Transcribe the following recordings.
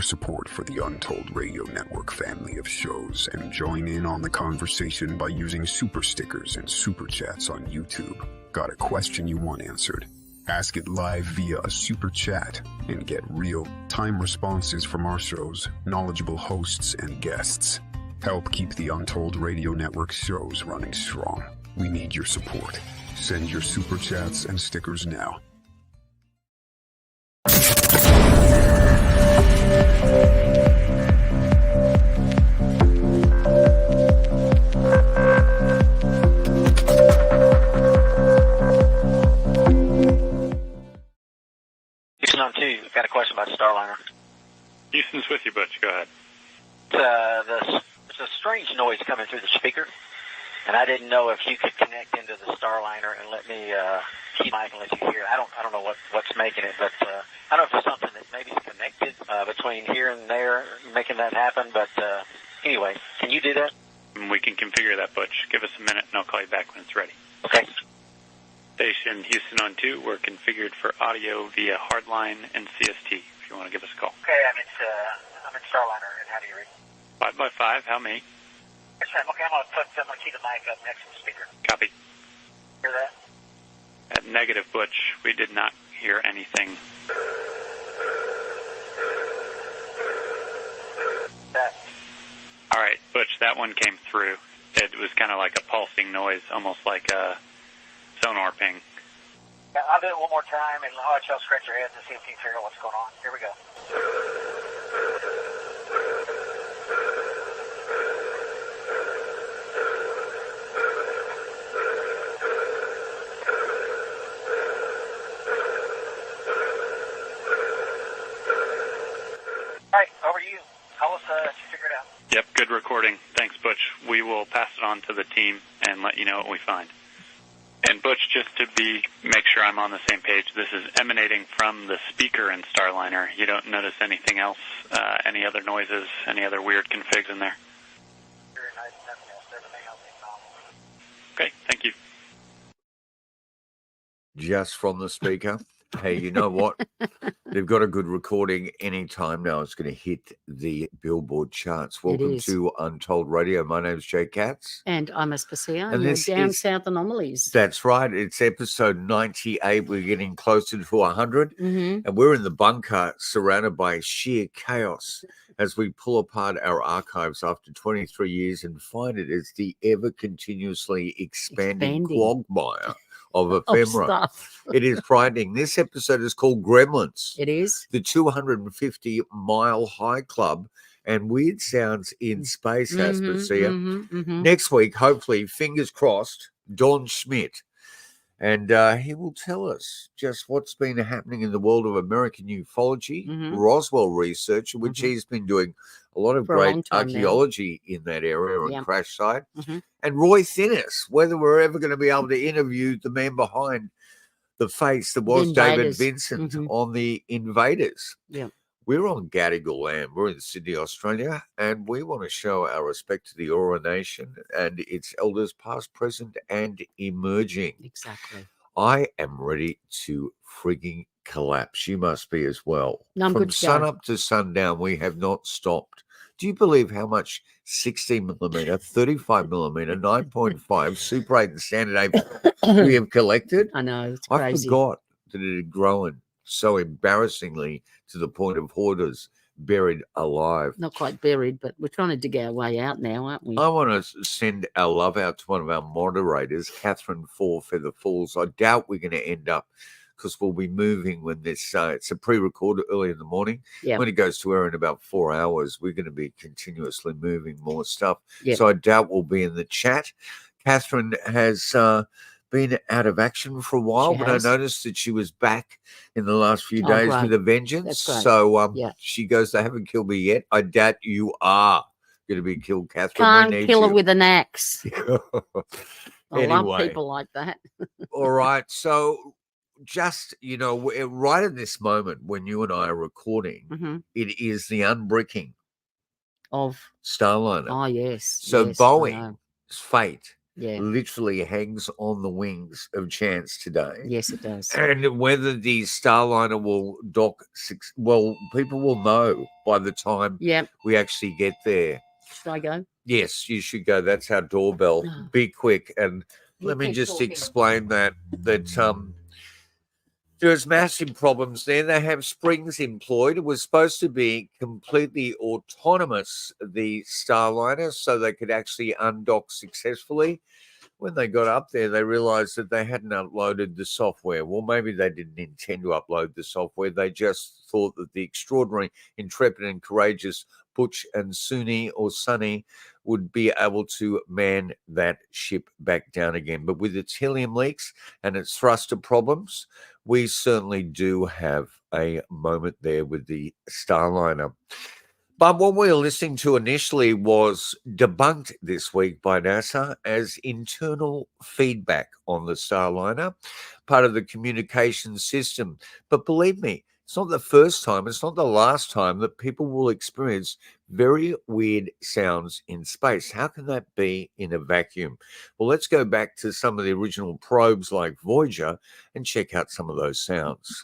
support for the Untold Radio Network family of shows and join in on the conversation by using super stickers and super chats on YouTube. Got a question you want answered? Ask it live via a super chat and get real-time responses from our shows, knowledgeable hosts, and guests. Help keep the Untold Radio Network shows running strong. We need your support. Send your super chats and stickers now. Houston on 2, got a question about Starliner. Houston's with you, Butch. Go ahead. There's a strange noise coming through the speaker, and I didn't know if you could connect into the Starliner and let me keep mic and let you hear it. I don't know what's making it, but I don't know if it's something that maybe is connected between here and there, making that happen. But anyway, can you do that? We can configure that, Butch. Give us a minute, and I'll call you back when it's ready. Okay. Station Houston on 2, we're configured for audio via hardline and CST, if you want to give us a call. Okay, I'm in Starliner, and how do you read? 5x5, how many? Okay, I'm gonna keep the mic up next to the speaker. Copy. Hear that? At negative, Butch, we did not hear anything. That. All right, Butch, that one came through. It was kind of like a pulsing noise, almost like a sonar ping. Yeah, I'll do it one more time, and I'll let y'all scratch your heads and see if you can figure out what's going on. Here we go. All right, over to you. Tell us if you figure it out. Yep, good recording. Thanks, Butch. We will pass it on to the team and let you know what we find. And Butch, just to make sure I'm on the same page, this is emanating from the speaker in Starliner. You don't notice anything else, any other noises, any other weird configs in there? Very nice, nothing else. Everything else is normal. Okay, thank you. Just from the speaker. Hey, you know what? They've got a good recording any time now. It's going to hit the Billboard charts. Welcome to Untold Radio. My name's Jay Katz. And I'm Esposito. And You're down south Anomalies. That's right. It's episode 98. We're getting closer to 100. Mm-hmm. And we're in the bunker surrounded by sheer chaos as we pull apart our archives after 23 years and find it as the ever continuously expanding quagmire of ephemera. It is frightening. This episode is called Gremlins. It is. The 250-mile high club and weird sounds in space, Aspasia. Next week, hopefully, fingers crossed, Don Schmidt. And he will tell us just what's been happening in the world of American ufology, Roswell research, which he's been doing a lot of great archaeology in that area and crash site. And Roy Thinnis, whether we're ever going to be able to interview the man behind the face that was David Vincent on the Invaders. Yeah. We're on Gadigal land. We're in Sydney, Australia, and we want to show our respect to the Eora Nation and its elders past, present, and emerging. Exactly. I am ready to frigging collapse. You must be as well. No, I'm From good to sun go. up to sundown, we have not stopped. Do you believe how much 16 millimeter, 35 millimeter, 9.5 Super 8 and Standard 8 we have collected? I know, it's I crazy. forgot that it had grown so embarrassingly to the point of hoarders buried alive. Not quite buried, but we're trying to dig our way out now, aren't we? I want to send our love out to one of our moderators, Catherine Four Feather Falls. I doubt we're going to end up because we'll be moving when this, it's a pre-recorded early in the morning. Yeah. When it goes to air in about 4 hours, we're going to be continuously moving more stuff. Yeah. So I doubt we'll be in the chat. Catherine has been out of action for a while, but I noticed that she was back in the last few days with a vengeance. So she goes, they haven't killed me yet. I doubt you are going to be killed, Catherine. Can't kill her with an axe. I Anyway. love people like that. All right. So just, you know, right at this moment when you and I are recording, it is the unbricking of Starliner. Oh, yes. So yes, Boeing's fate Yeah. literally hangs on the wings of chance today. Yes, it does. And whether the Starliner will dock, well, people will know by the time we actually get there. Should I go? Yes, you should go. That's our doorbell. Be quick. And let me just explain that there's massive problems there. They have springs employed. It was supposed to be completely autonomous, the Starliner, so they could actually undock successfully. When they got up there, they realized that they hadn't uploaded the software. Well, maybe they didn't intend to upload the software. They just thought that the extraordinary, intrepid and courageous Butch and Sunny would be able to man that ship back down again. But with its helium leaks and its thruster problems, we certainly do have a moment there with the Starliner. But what we were listening to initially was debunked this week by NASA as internal feedback on the Starliner, part of the communication system. But believe me, it's not the first time, it's not the last time that people will experience very weird sounds in space. How can that be in a vacuum? Well, let's go back to some of the original probes like Voyager and check out some of those sounds.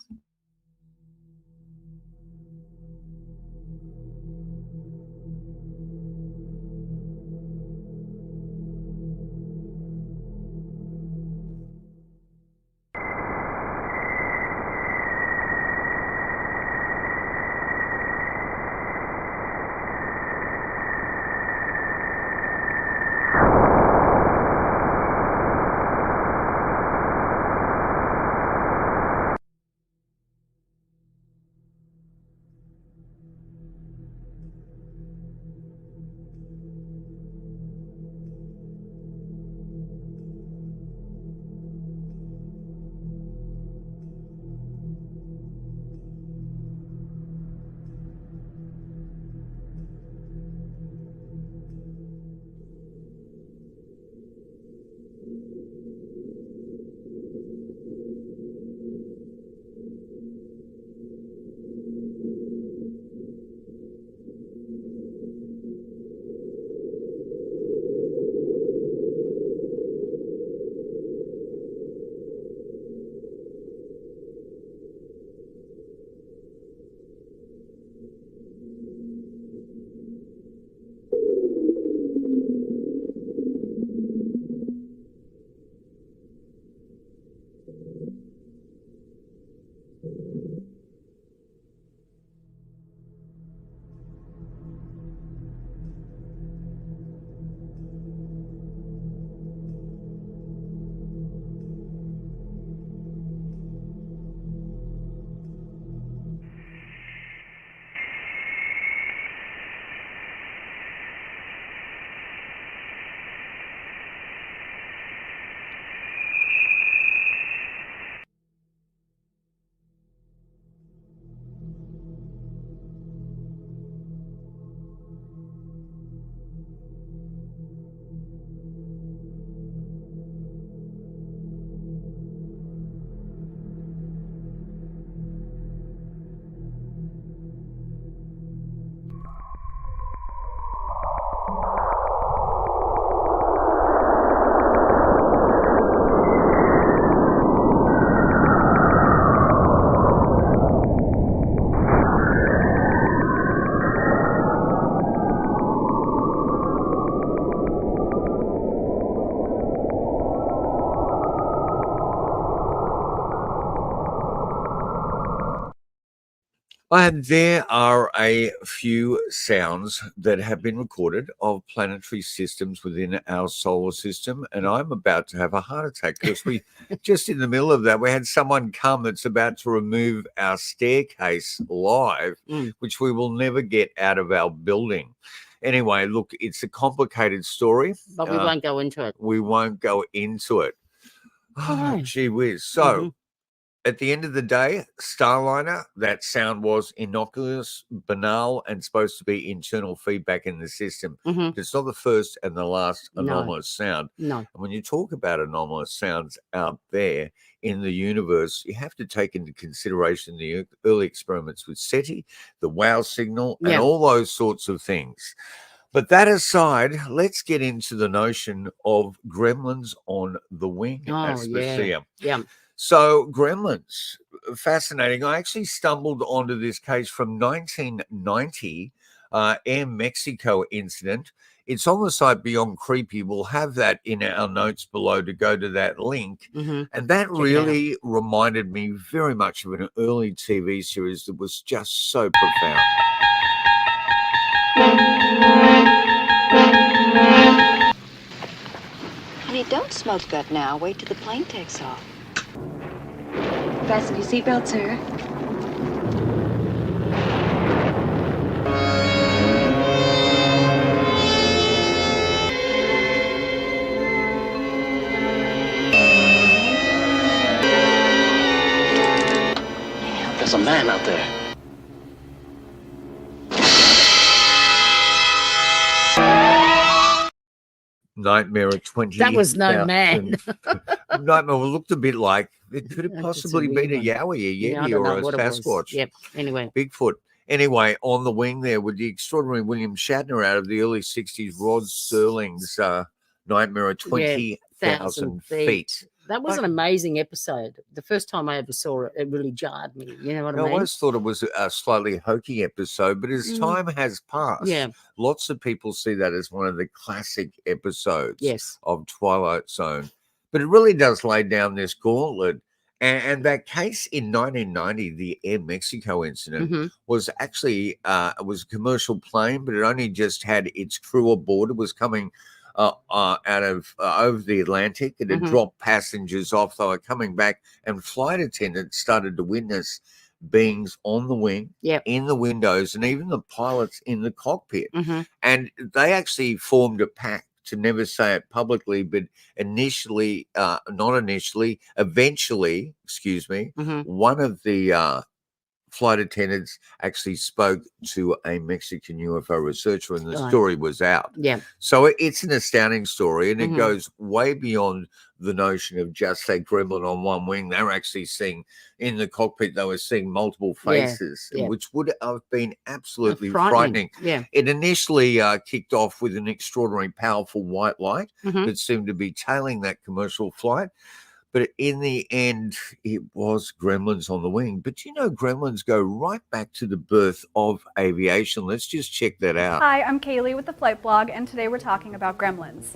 And there are a few sounds that have been recorded of planetary systems within our solar system. And I'm about to have a heart attack because we just in the middle of that, we had someone come that's about to remove our staircase live, which we will never get out of our building. Anyway, look, it's a complicated story. But we won't go into it. We won't go into it. Oh, gee whiz. So, at the end of the day, Starliner, that sound was innocuous, banal, and supposed to be internal feedback in the system. It's not the first and the last anomalous sound. No. And when you talk about anomalous sounds out there in the universe, you have to take into consideration the early experiments with SETI, the WOW signal, and all those sorts of things. But that aside, let's get into the notion of Gremlins on the Wing, as we see them. Yeah. So Gremlins, fascinating. I actually stumbled onto this case from 1990, Air Mexico incident. It's on the site Beyond Creepy. We'll have that in our notes below to go to that link. And that really reminded me very much of an early TV series that was just so profound. Honey, don't smoke that now. Wait till the plane takes off. Fasten your seatbelt, sir. There's a man out there. Nightmare at 20. That was no man. Nightmare looked a bit like it could have possibly been a Yowie, a Yeti, or a Sasquatch. Yep. Anyway, Bigfoot. Anyway, on the wing there with the extraordinary William Shatner out of the early 60s, Rod Serling's Nightmare at 20,000 feet. That was an amazing episode. The first time I ever saw it, it really jarred me. You know what I mean? I always thought it was a slightly hokey episode, but as time has passed, lots of people see that as one of the classic episodes of Twilight Zone. But it really does lay down this gauntlet. And that case in 1990, the Air Mexico incident, was actually it was a commercial plane, but it only just had its crew aboard. It was coming out of over the Atlantic. It had dropped passengers off. They were coming back, and flight attendants started to witness beings on the wing, in the windows, and even the pilots in the cockpit. And they actually formed a pact to never say it publicly, but eventually, one of the flight attendants actually spoke to a Mexican UFO researcher, and the story was out. So it's an astounding story, and it goes way beyond the notion of just a gremlin on one wing. They were actually seeing in the cockpit, they were seeing multiple faces, which would have been absolutely frightening. It initially kicked off with an extraordinary powerful white light that seemed to be tailing that commercial flight. But in the end, it was Gremlins on the Wing. But you know, Gremlins go right back to the birth of aviation. Let's just check that out. Hi, I'm Kaylee with the Flight Blog, and today we're talking about gremlins.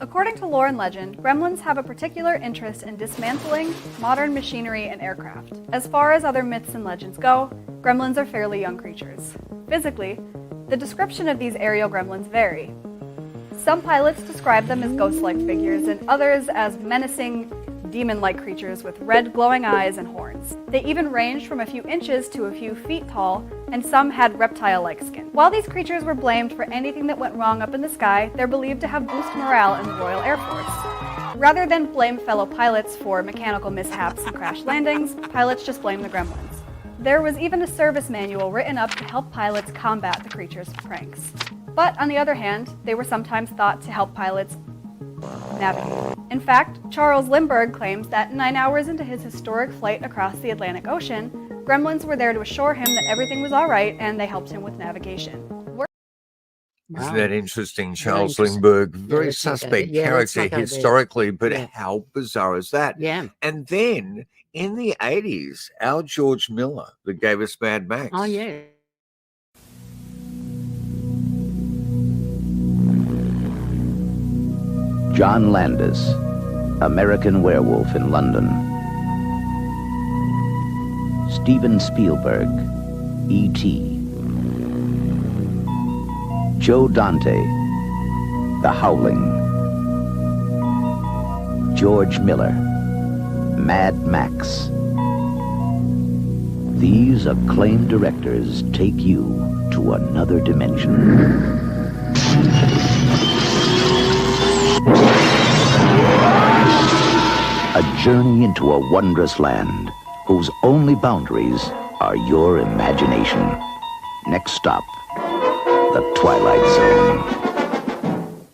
According to lore and legend, gremlins have a particular interest in dismantling modern machinery and aircraft. As far as other myths and legends go, gremlins are fairly young creatures. Physically, the description of these aerial gremlins vary. Some pilots describe them as ghost-like figures, and others as menacing, demon-like creatures with red glowing eyes and horns. They even ranged from a few inches to a few feet tall, and some had reptile-like skin. While these creatures were blamed for anything that went wrong up in the sky, they're believed to have boosted morale in the Royal Air Force. Rather than blame fellow pilots for mechanical mishaps and crash landings, pilots just blame the gremlins. There was even a service manual written up to help pilots combat the creatures' pranks. But on the other hand, they were sometimes thought to help pilots navigate. In fact, Charles Lindbergh claims that 9 hours into his historic flight across the Atlantic Ocean, gremlins were there to assure him that everything was all right, and they helped him with navigation. Isn't that interesting? Charles Lindbergh, very suspect character historically, but how bizarre is that? And then in the 80s, our George Miller that gave us Mad Max. Oh, yeah. John Landis, American Werewolf in London. Steven Spielberg, E.T. Joe Dante, The Howling. George Miller, Mad Max. These acclaimed directors take you to another dimension. A journey into a wondrous land whose only boundaries are your imagination. Next stop, the Twilight Zone.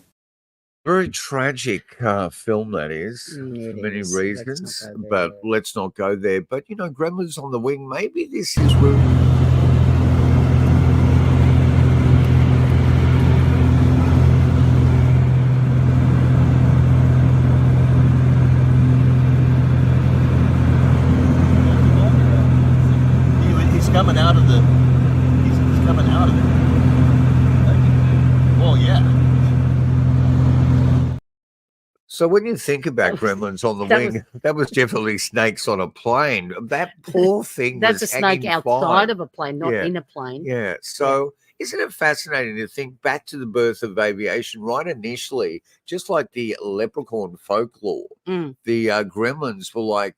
Very tragic film, that is, for many reasons, but let's not go there. But, you know, Gremlins on the Wing, maybe this is where... So when you think about gremlins on the wing, that was definitely snakes on a plane. That poor thing That's was a snake hanging outside fine. of a plane, not in a plane. Yeah. So isn't it fascinating to think back to the birth of aviation right initially, just like the leprechaun folklore, the gremlins were like,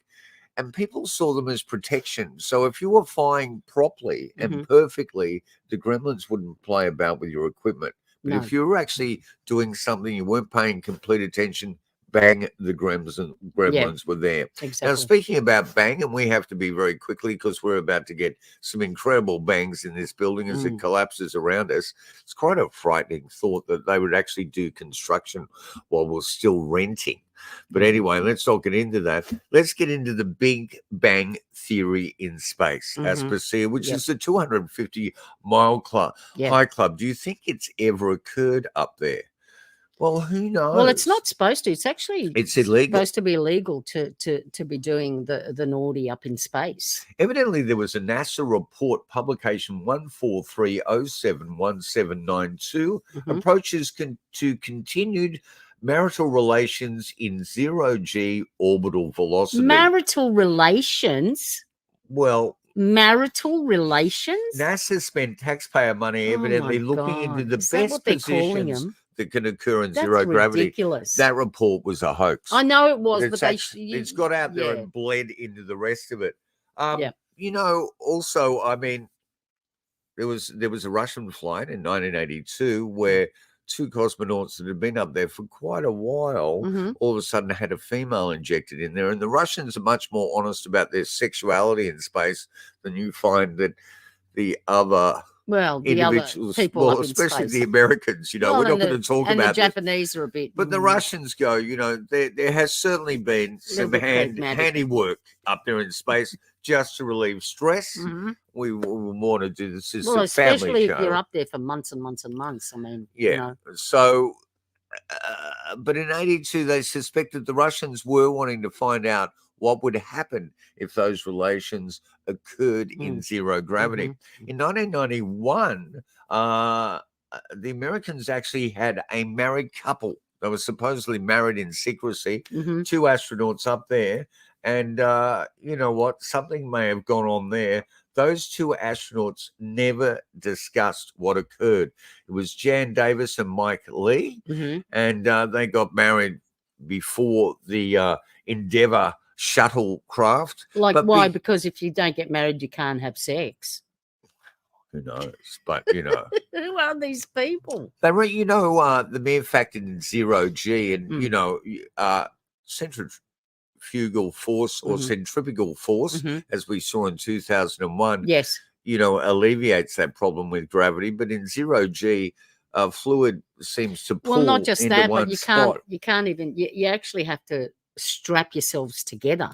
and people saw them as protection. So if you were flying properly and perfectly, the gremlins wouldn't play about with your equipment. But if you were actually doing something, you weren't paying complete attention, bang, the gremlins were there. Exactly. Now, speaking about bang, and we have to be very quickly because we're about to get some incredible bangs in this building as it collapses around us. It's quite a frightening thought that they would actually do construction while we're still renting. But anyway, let's not get into that. Let's get into the Big Bang Theory in space, Aspasia, which is the 250-mile high club. Do you think it's ever occurred up there? Well, who knows? Well, it's not supposed to. It's actually illegal. Supposed to be illegal to be doing the naughty up in space. Evidently, there was a NASA report, publication 143071792, approaches to continued marital relations in 0G orbital velocity. Marital relations? Well, marital relations? NASA spent taxpayer money evidently looking into the best positions that can occur in zero gravity. Ridiculous. That report was a hoax. I know it was, but it's got out there and bled into the rest of it. You know, also, I mean, there was a Russian flight in 1982 where two cosmonauts that had been up there for quite a while all of a sudden had a female injected in there. And the Russians are much more honest about their sexuality in space than you find that the other individuals, people especially the Americans, you know, we're not going to talk about the Japanese are a bit. But the Russians go, you know, there has certainly been some handiwork up there in space just to relieve stress. We want to do this as a family show. Especially if you're up there for months and months and months. I mean, you know. So, but in 82, they suspected the Russians were wanting to find out what would happen if those relations occurred in zero gravity. In 1991, the Americans actually had a married couple. They were supposedly married in secrecy, two astronauts up there. And you know what? Something may have gone on there. Those two astronauts never discussed what occurred. It was Jan Davis and Mike Lee, and they got married before the Endeavour shuttlecraft. Like, why? Because if you don't get married, you can't have sex. Who knows? But, you know. Who are these people? They were, you know, the mere fact in 0G and, you know, centrifugal force or centripetal force, as we saw in 2001, you know, alleviates that problem with gravity. But in 0G, fluid seems to pull not just into that, one but spot. you can't even, you actually have to strap yourselves together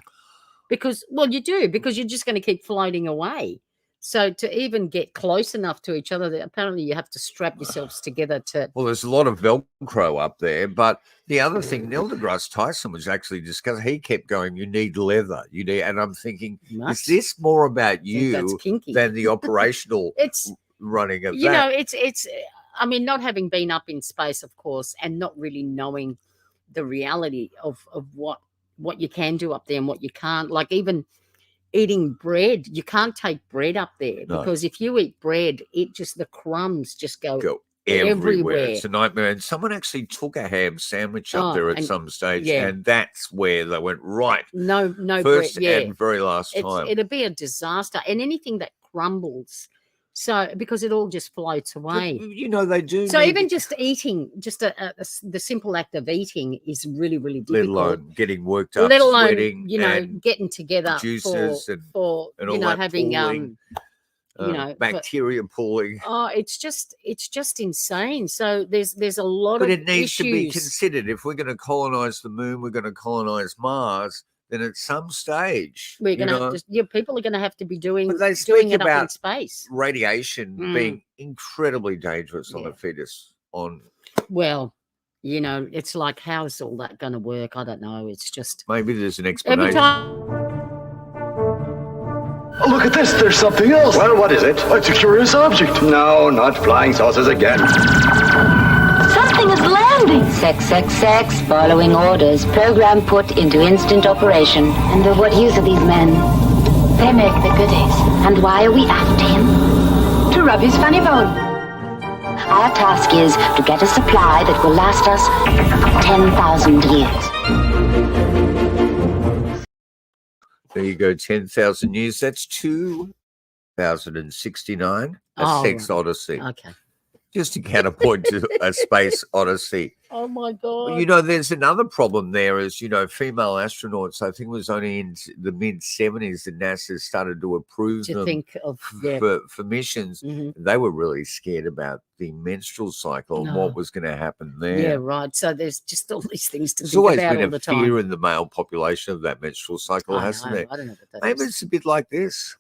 because, well, you do, because you're just going to keep floating away. So to even get close enough to each other, apparently you have to strap yourselves together to... Well, there's a lot of Velcro up there, but the other thing, Neil deGrasse Tyson was actually discussing, he kept going, you need leather. You need, and I'm thinking, is this more about you than the operational running of that? You know, it's, I mean, not having been up in space, of course, and not really knowing the reality of what you can do up there and what you can't, like even... eating bread, you can't take bread up there because if you eat bread, the crumbs just go everywhere. It's a nightmare. And someone actually took a ham sandwich up there at some stage, and that's where they went right. No first bread. and very last time. It'll be a disaster, and anything that crumbles. So because it all just floats away. But, you know, they do. So even just eating, just the simple act of eating is really, really difficult. Let alone getting worked up, let alone, sweating, you know, getting together juices for and you all know, that having pooling, you know, bacteria pooling. Oh, it's just insane. So there's a lot but of it needs issues. to be considered. If we're going to colonize the moon, we're going to colonize Mars. Then at some stage, we're going to have to, people are going to have to be doing it about up in space. Radiation being incredibly dangerous on a fetus. Well, you know, it's like, how is all that going to work? I don't know. It's just maybe there's an explanation. Every time. Oh, look at this. There's something else. Well, what is it? It's a curious object. No, not flying saucers again. Something is landing. building. Sex, following orders. Program put into instant operation. And of what use are these men? They make the goodies. And why are we after him? To rub his funny bone. Our task is to get a supply that will last us 10,000 years. There you go, 10,000 years. That's 2,069. A sex odyssey. Okay. Just a counterpoint to a space odyssey. Oh, my God. Well, you know, there's another problem there is, you know, female astronauts, I think it was only in the mid-70s that NASA started to approve them for missions. Mm-hmm. They were really scared about the menstrual cycle and what was going to happen there. Yeah, right. So there's just all these things to There's think always about been all the a time. fear in the male population of that menstrual cycle, hasn't it? I don't know what that Maybe is. it's a bit like this.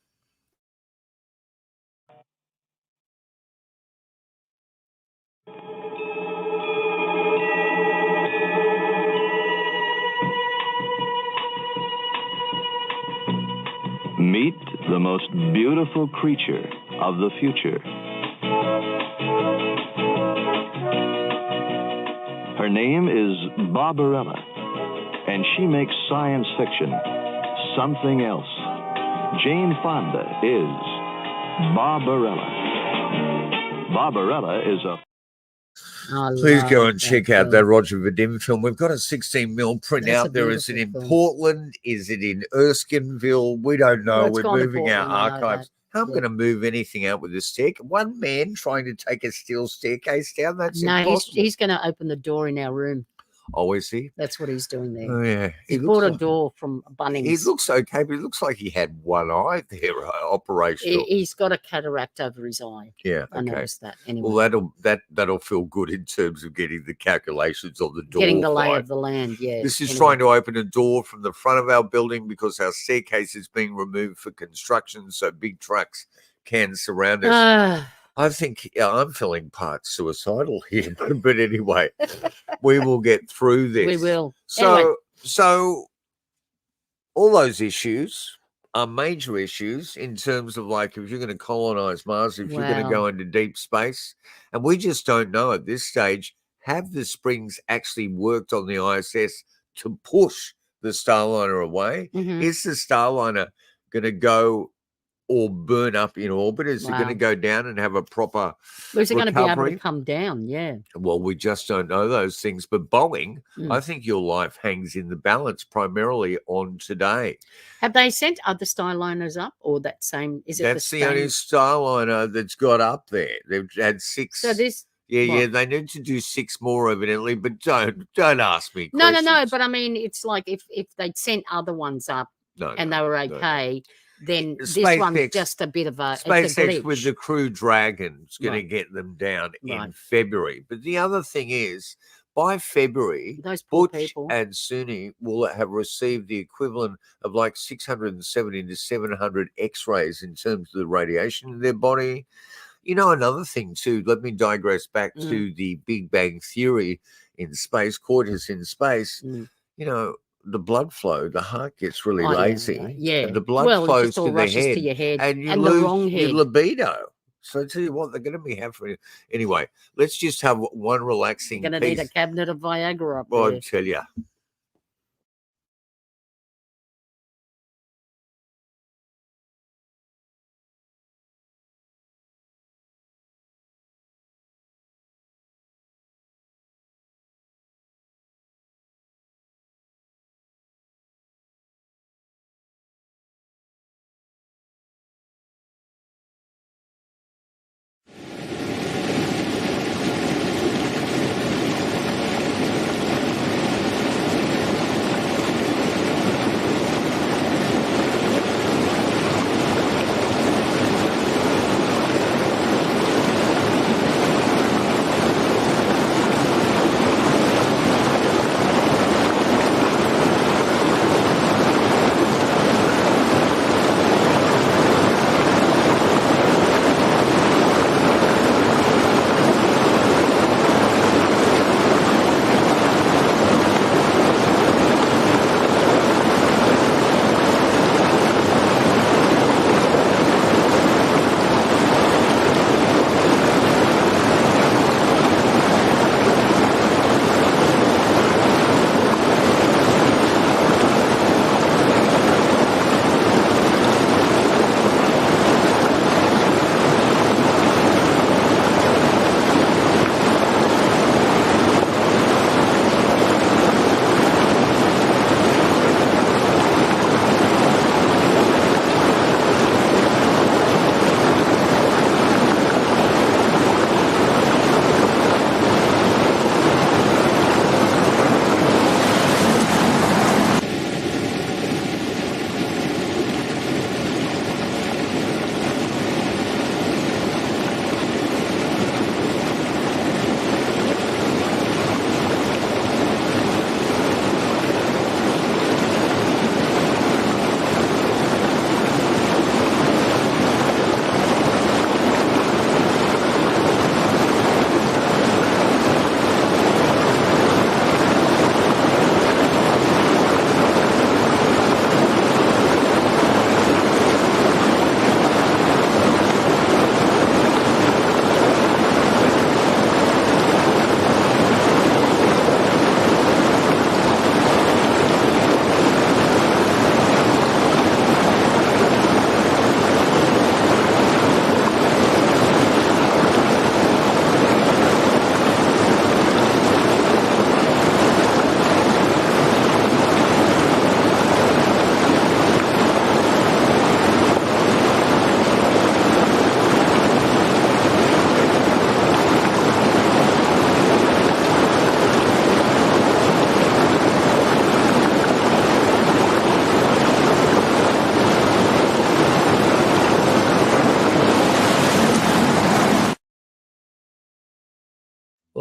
Meet the most beautiful creature of the future. Her name is Barbarella, and she makes science fiction something else. Jane Fonda is Barbarella. Barbarella is a... Please go and check out that Roger Vadim film. We've got a 16mm print That's out there. Is it in beautiful film. Portland? Is it in Erskineville? We don't know. Well, it's We're gone to moving our Portland, I know archives. that. How am I going to move anything out with this stick? One man trying to take a steel staircase down? That's No, impossible. he's going to open the door in our room. Oh, is he? That's what he's doing there. Oh, yeah. He bought a door from Bunnings. He looks okay, but he looks like he had one eye there, operational. He's got a cataract over his eye. Yeah, I okay. noticed that. Anyway, Well, that'll feel good in terms of getting the calculations on the door. getting the lay fine. of the land, yeah. This is Anyway. trying to open a door from the front of our building because our staircase is being removed for construction, so big trucks can surround us. I think I'm feeling part suicidal here, but anyway, we will get through this. We will. So, Anyway. so all those issues are major issues in terms of like if you're going to colonize Mars, if you're going to go into deep space, and we just don't know at this stage. Have the springs actually worked on the ISS to push the Starliner away? Mhm. Is the Starliner going to go or burn up in orbit? Is it going to go down and have a proper Is it going to be able recovery? to come down? Yeah. Well, we just don't know those things. But Boeing, I think your life hangs in the balance primarily on today. Have they sent other Starliners up or that same? Is it That's the same? only Starliner that's got up there. They've had 6. So this. Yeah, what? they need to do 6 more evidently, but don't ask me No. questions. But I mean, it's like if they'd sent other ones up and they were okay, then this one's SpaceX- just a bit of a it's a SpaceX glitch. with the Crew Dragon's going to Right. get them down in Right. February. But the other thing is, by February, Those poor Butch people. and Suni will have received the equivalent of like 670 to 700 X-rays in terms of the radiation in their body. You know, another thing too, let me digress back to the Big Bang Theory in space, Coitus in space. You know, the blood flow, the heart gets really lazy. Yeah. And the blood Well, it flows just all to the rushes head. to your head And you and the lose wrong your head. libido. So I tell you what, they're going to be having. Anyway, let's just have one relaxing You're going to piece. need a cabinet of Viagra up Well, there. I tell you.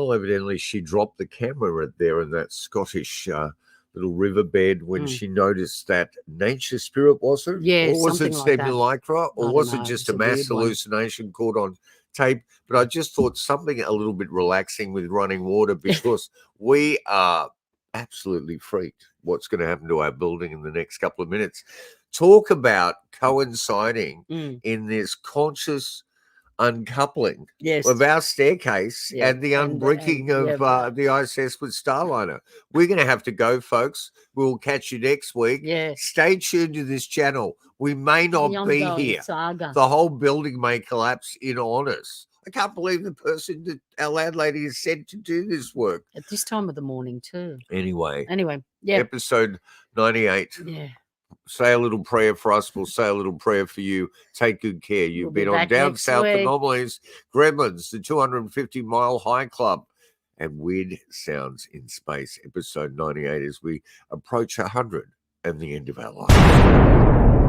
Well, evidently she dropped the camera there in that Scottish little riverbed when she noticed that nature spirit, was it? Yeah, or was it something like that. simulacra? Or I was don't it know, just it's a a mass weird one. hallucination caught on tape? But I just thought something a little bit relaxing with running water, because we are absolutely freaked what's going to happen to our building in the next couple of minutes. Talk about coinciding in this conscious uncoupling of our staircase and the unbricking of the ISS with Starliner. We're going to have to go, folks. We'll catch you next week. Stay tuned to this channel. We may not be here. Saga. The whole building may collapse in on us. I can't believe the person that our landlady has sent to do this work. At this time of the morning too. Anyway, yeah. Episode 98. Yeah. Say a little prayer for us. We'll say a little prayer for you. Take good care. You've been on back Down next South week. Anomalies, Gremlins, the 250 Mile High Club, and Weird Sounds in Space, episode 98, as we approach 100 and the end of our life.